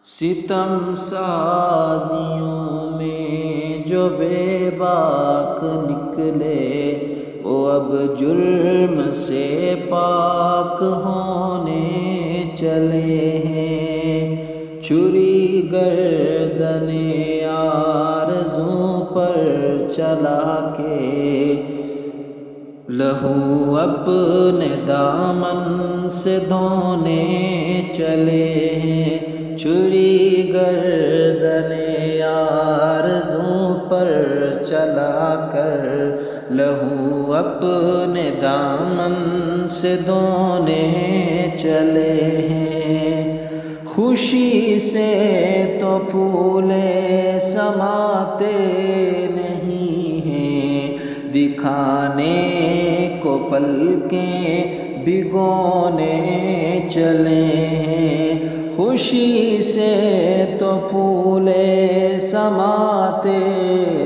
ستم سازیوں میں جو بے باک نکلے وہ اب جرم سے پاک ہونے چلے ہیں۔ چھری گردن آرزوں پر چلا کے لہو اپنے دامن سے دھونے چلے ہیں۔ چھری گردن آرزوں پر چلا کر لہو اپنے دامن سے دھونے چلے ہیں۔ خوشی سے تو پھولے سماتے نہیں ہیں، دکھانے کو پلکیں بھگونے چلے ہیں۔ خوشی سے تو پھولے سماتے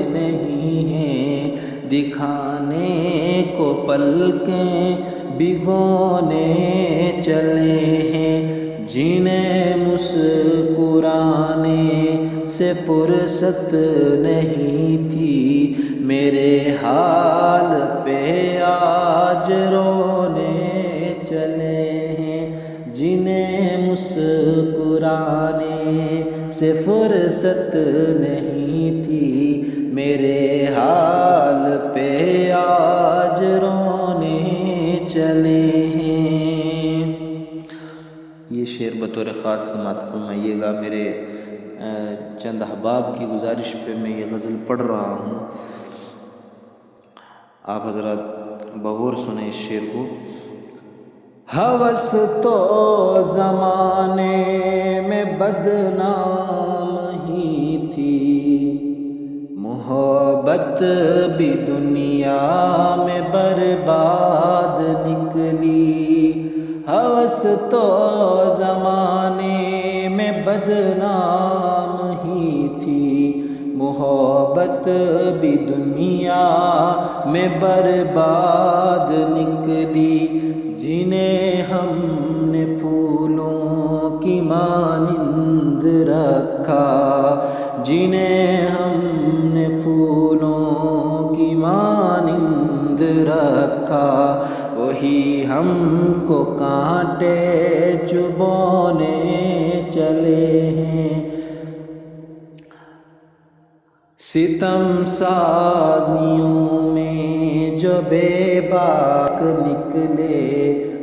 نہیں ہیں، دکھانے کو پلکیں بھگونے چلے ہیں۔ جنہیں مسکرانے سے فرصت نہیں تھی، میرے حال پہ آج رونے چلے ہیں۔ جنہیں مسکرانے سے فرصت نہیں تھی، میرے حال پہ آج رونے چلے ہیں۔ یہ شعر بطور خاص سماعت فرمائیے گا۔ میرے چند احباب کی گزارش پہ میں یہ غزل پڑھ رہا ہوں، آپ حضرات بغور سنیں اس شعر کو۔ ہوس تو زمانے میں بدنام ہی تھی، محبت بھی دنیا میں برباد نکلی۔ ہوس تو زمانے میں بدنام ہی تھی، محبت بھی دنیا میں برباد نکلی۔ جنہیں ہم نے پھولوں کی مانند رکھا، جنہیں ہم نے پھولوں کی مانند رکھا، وہی ہم کو کانٹے چبونے چلے ہیں۔ ستم سازیوں میں جو بے باک نکلے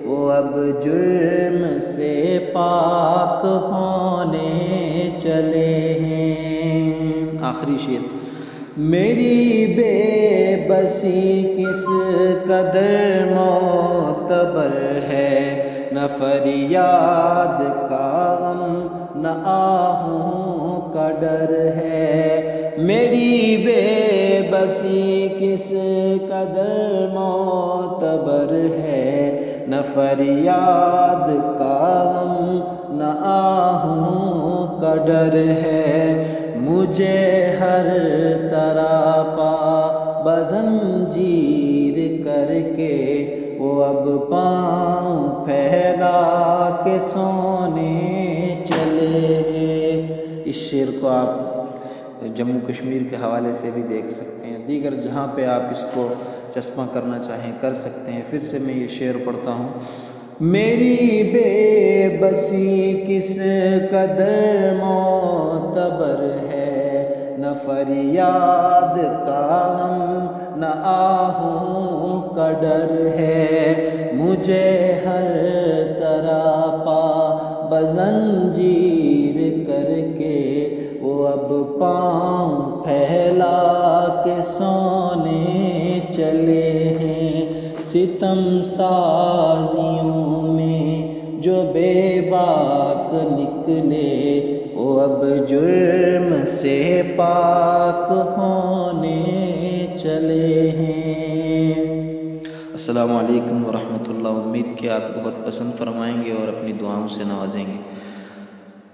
وہ اب جرم سے پاک ہونے چلے ہیں۔ آخری شعر۔ میری بے بسی کس قدر معتبر ہے، نہ فریاد کا غم نہ آہوں کا ڈر ہے۔ میری بے بسی کس قدر معتبر ہے، نہ فریاد کا غم نہ آہوں کا ڈر ہے۔ مجھے ہر طرح پا بزنجیر کر کے وہ اب پاؤں پھیلا کے سونے چلے ہیں۔ اس شعر کو آپ جموں کشمیر کے حوالے سے بھی دیکھ سکتے ہیں، دیگر جہاں پہ آپ اس کو چسپاں کرنا چاہیں کر سکتے ہیں۔ پھر سے میں یہ شعر پڑھتا ہوں۔ میری بے بسی کس قدر معتبر ہے، نہ فریاد کا غم نہ آہوں کا ڈر ہے۔ مجھے ہر طرح پا بزنجیر کر کے وہ اب پاؤں پھیلا کے سونے چلے ہیں۔ ستم سازیوں میں جو بے باک نکلے وہ اب جرم سے پاک ہونے چلے ہیں۔ السلام علیکم ورحمۃ اللہ۔ امید کہ آپ بہت پسند فرمائیں گے اور اپنی دعاؤں سے نوازیں گے۔